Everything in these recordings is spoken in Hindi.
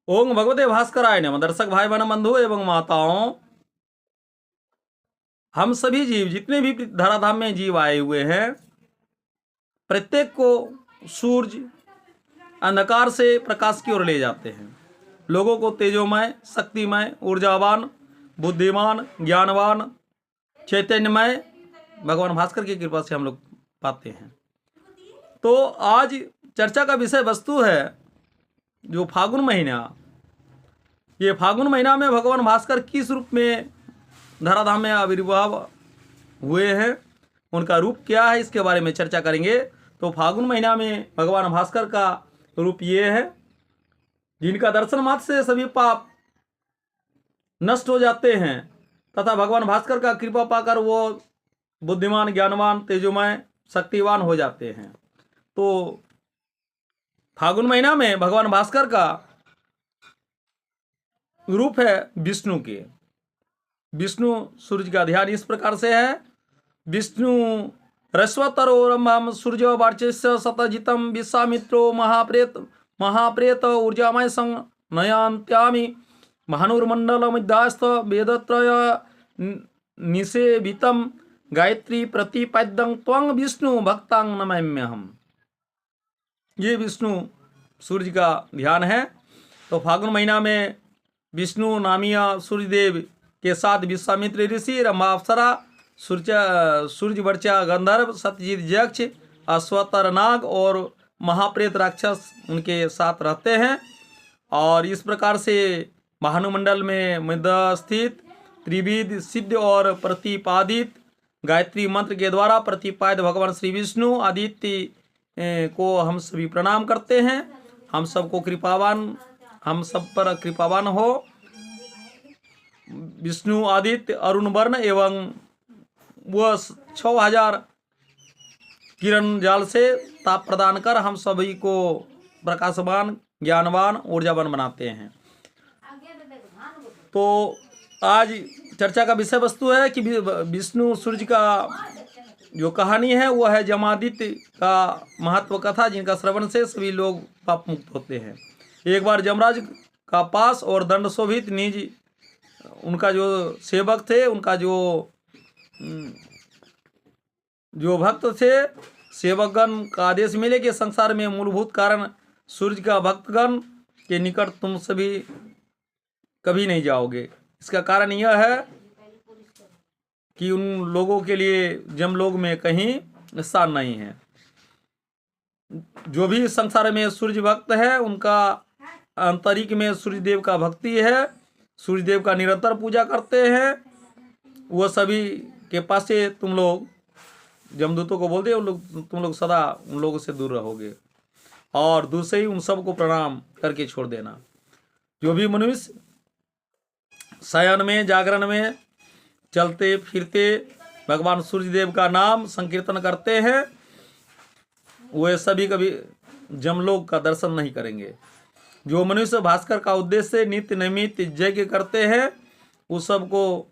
ओम भगवते भास्कराय नमः। दर्शक भाई बहन बंधु एवं माताओं, हम सभी जीव जितने भी धराधाम में जीव आए हुए हैं, प्रत्येक को सूर्य अंधकार से प्रकाश की ओर ले जाते हैं। लोगों को तेजोमय, शक्तिमय, ऊर्जावान, बुद्धिमान, ज्ञानवान, चैतन्यमय भगवान भास्कर की कृपा से हम लोग पाते हैं। तो आज चर्चा का विषय वस्तु है जो फागुन महीना। ये फागुन महीना में भगवान भास्कर किस रूप में धराधाम में आविर्भाव हुए हैं, उनका रूप क्या है, इसके बारे में चर्चा करेंगे। तो फागुन महीना में भगवान भास्कर का रूप ये है, जिनका दर्शन मात्र से सभी पाप नष्ट हो जाते हैं तथा भगवान भास्कर का कृपा पाकर वो बुद्धिमान, ज्ञानवान, तेजोमय, शक्तिवान हो जाते हैं। तो फागुन महीना में भगवान भास्कर का रूप है विष्णु के। विष्णु सूर्य का ध्यान इस प्रकार से है, विष्णु रस्वतरोरम्भम सूर्यो वार्चस्य सतजितम विश्वामित्रो महाप्रेत ऊर्जामय संग नयांत्यामि भानुर्मंडलमिदास्त वेदत्रय निषेवितम गायत्री प्रतिपद्यं त्वं विष्णु भक्तांग नमाम्यहम्। ये विष्णु सूर्य का ध्यान है। तो फागुन महीना में विष्णु नामीय सूर्यदेव के साथ विश्वामित्र ऋषि, रंभा अप्सरा, सूर्य वर्चा गंधर्व, सत्यजित यक्ष, अश्वतर नाग और महाप्रेत राक्षस उनके साथ रहते हैं। और इस प्रकार से भानुमंडल में मध्य स्थित त्रिविध सिद्ध और प्रतिपादित गायत्री मंत्र के द्वारा प्रतिपादित भगवान श्री विष्णु आदित्य को हम सभी प्रणाम करते हैं। हम सबको हम सब पर कृपावान हो। विष्णु आदित्य अरुण वर्ण एवं वह 6000 किरण जाल से ताप प्रदान कर हम सभी को प्रकाशवान, ज्ञानवान, ऊर्जावान बनाते हैं। तो आज चर्चा का विषय वस्तु है कि विष्णु सूर्य का जो कहानी है वह है जमादित्य का महत्व कथा, जिनका श्रवण से सभी लोग पाप मुक्त होते हैं। एक बार यमराज का पास और दंड शोभित निज उनका जो सेवक थे, उनका जो भक्त थे, सेवकगण का आदेश मिले कि संसार में मूलभूत कारण सूर्य का भक्तगण के निकट तुम सभी कभी नहीं जाओगे। इसका कारण यह है कि उन लोगों के लिए जमलोक में कहीं स्थान नहीं है। जो भी संसार में सूर्य भक्त है, उनका आंतरिक में सूर्यदेव का भक्ति है, सूर्यदेव का निरंतर पूजा करते हैं। वह सभी के पास से तुम लोग जमदूतों को बोलते हैं, तुम लोग सदा उन लोगों से दूर रहोगे और दूसरे ही उन सबको प्रणाम करके छोड़ देना। जो भी मनुष्य शयन में, जागरण में, चलते फिरते भगवान सूर्यदेव का नाम संकीर्तन करते हैं, वे सभी कभी जमलोक का दर्शन नहीं करेंगे। जो मनुष्य भास्कर का उद्देश्य से नित्य नैमित्त यज्ञ करते हैं, उस सबको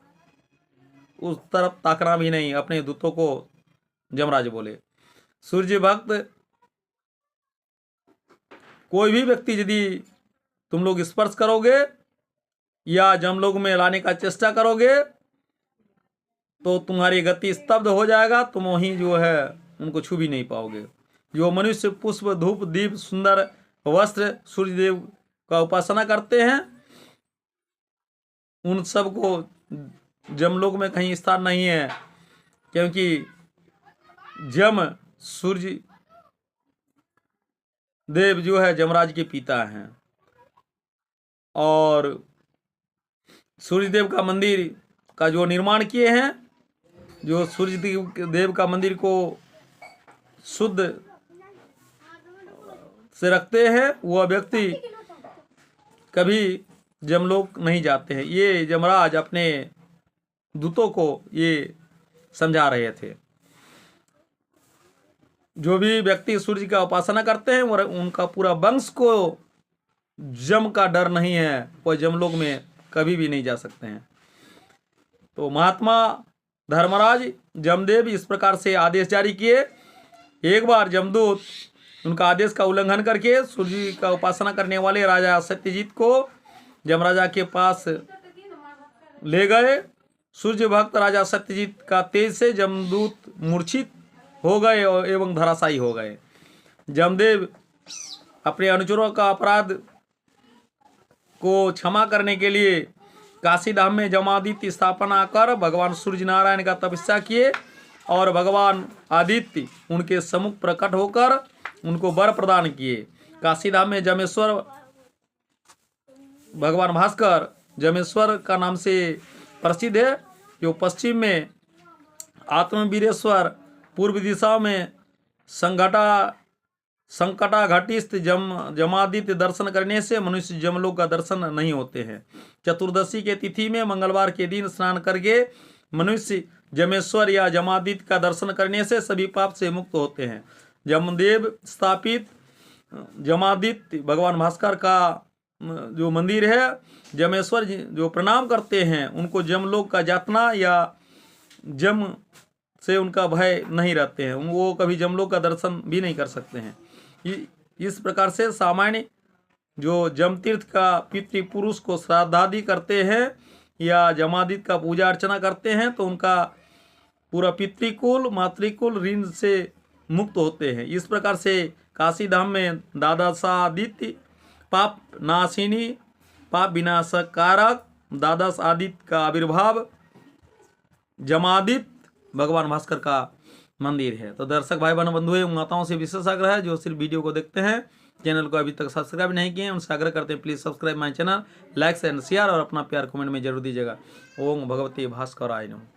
उस तरफ ताकना भी नहीं। अपने दूतों को जमराज बोले, सूर्य भक्त कोई भी व्यक्ति यदि तुम लोग स्पर्श करोगे या जमलोक में लाने का चेष्टा करोगे तो तुम्हारी गति स्तब्ध हो जाएगा, तुम वहीं जो है उनको छू भी नहीं पाओगे। जो मनुष्य पुष्प, धूप, दीप, सुंदर वस्त्र सूर्यदेव का उपासना करते हैं, उन सब को जमलोक में कहीं स्थान नहीं है, क्योंकि जम सूर्य देव जो है जमराज के पिता हैं। और सूर्यदेव का मंदिर का जो निर्माण किए हैं, जो सूर्य देव का मंदिर को शुद्ध से रखते हैं, वह व्यक्ति कभी जमलोक नहीं जाते हैं। ये जमराज अपने दूतों को ये समझा रहे थे। जो भी व्यक्ति सूर्य का उपासना करते हैं, और उनका पूरा वंश को जम का डर नहीं है, वो जमलोक में कभी भी नहीं जा सकते हैं। तो महात्मा धर्मराज जमदेव इस प्रकार से आदेश जारी किए। एक बार जमदूत उनका आदेश का उल्लंघन करके सूर्य का उपासना करने वाले राजा सत्यजीत को यमराजा के पास ले गए। सूर्य भक्त राजा सत्यजीत का तेज से जमदूत मूर्छित हो गए और एवं धराशायी हो गए। जमदेव अपने अनुचरों का अपराध को क्षमा करने के लिए काशी धाम में जमादित्य स्थापना कर भगवान सूर्य नारायण का तपस्या किए और भगवान आदित्य उनके सम्मुख प्रकट होकर उनको वर प्रदान किए। काशी धाम में जमेश्वर भगवान भास्कर जमेश्वर का नाम से प्रसिद्ध है, जो पश्चिम में आत्मवीरेश्वर, पूर्व दिशा में संकटा घाटी स्थित जमादित्य दर्शन करने से मनुष्य जमलोक का दर्शन नहीं होते हैं। चतुर्दशी के तिथि में मंगलवार के दिन स्नान करके मनुष्य जमेश्वर या जमादित्य का दर्शन करने से सभी पाप से मुक्त होते हैं। जमदेव स्थापित जमादित्य भगवान भास्कर का जो मंदिर है, जमेश्वर जो प्रणाम करते हैं उनको जमलोक का यातना या जम से उनका भय नहीं रहते हैं, वो कभी जमलोक का दर्शन भी नहीं कर सकते हैं। इस प्रकार से सामान्य जो जम तीर्थ का पितृपुरुष को श्राद्धादि करते हैं या जमादित्य का पूजा अर्चना करते हैं तो उनका पूरा पितृकुल मातृकुल ऋण से मुक्त होते हैं। इस प्रकार से काशी धाम में द्वादशादित्य पाप नाशिनी पाप विनाशकारक द्वादश आदित्य का आविर्भाव जमादित्य भगवान भास्कर का मंदिर है। तो दर्शक भाई बहनों बंधुओं एवं माताओं से विशेष आग्रह है जो सिर्फ वीडियो को देखते हैं, चैनल को अभी तक सब्सक्राइब नहीं किए हैं, उनसे आग्रह करते हैं please subscribe my channel, like and share और अपना प्यार कमेंट में जरूर दीजिएगा। ओम भगवती भास्कराय नमः।